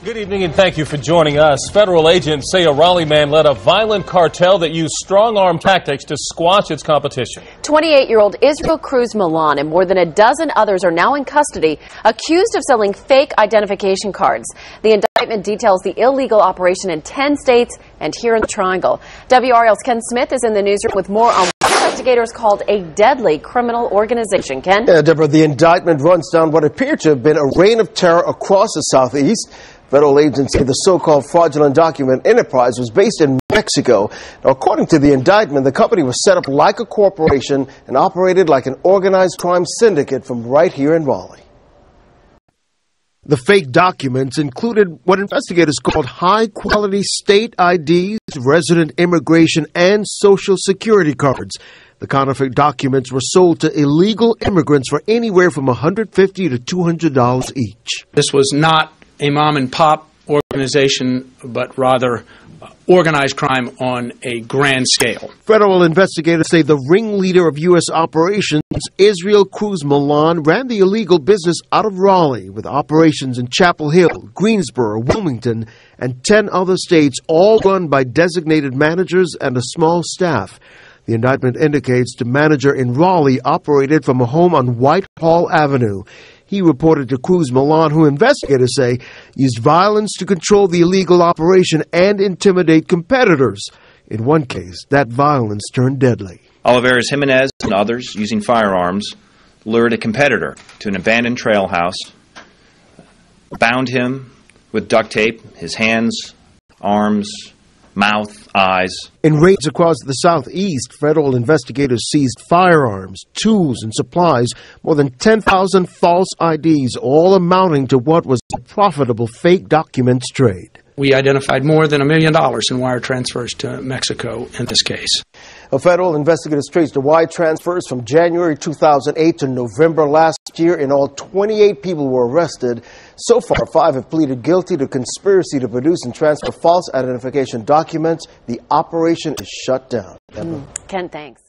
Good evening and thank you for joining us. Federal agents say a Raleigh man led a violent cartel that used strong-arm tactics to squash its competition. 28-year-old Israel Cruz Milan and more than a dozen others are now in custody, accused of selling fake identification cards. The indictment details the illegal operation in 10 states and here in the Triangle. WRL's Ken Smith is in the newsroom with more on what investigators called a deadly criminal organization. Ken? Yeah, Deborah, the indictment runs down what appeared to have been a reign of terror across the Southeast. Federal agents say the so-called fraudulent document enterprise was based in Mexico. Now, according to the indictment, the company was set up like a corporation and operated like an organized crime syndicate from right here in Raleigh. The fake documents included what investigators called high-quality state IDs, resident immigration, and Social Security cards. The counterfeit documents were sold to illegal immigrants for anywhere from $150 to $200 each. This was not a mom-and-pop organization, but rather organized crime on a grand scale. Federal investigators say the ringleader of U.S. operations, Israel Cruz Milan, ran the illegal business out of Raleigh with operations in Chapel Hill, Greensboro, Wilmington, and 10 other states, all run by designated managers and a small staff. The indictment indicates the manager in Raleigh operated from a home on Whitehall Avenue. He reported to Cruz Milan, who investigators say used violence to control the illegal operation and intimidate competitors. In one case, that violence turned deadly. Olivares Jimenez and others, using firearms, lured a competitor to an abandoned trail house, bound him with duct tape, his hands, arms, mouth, eyes. In raids across the Southeast, federal investigators seized firearms, tools, and supplies, more than 10,000 false IDs, all amounting to what was a profitable fake documents trade. We identified more than $1 million in wire transfers to Mexico in this case. Federal investigators traced the wire transfers from January 2008 to November last year. In all, 28 people were arrested. So far, 5 have pleaded guilty to conspiracy to produce and transfer false identification documents. The operation is shut down. Ken, thanks.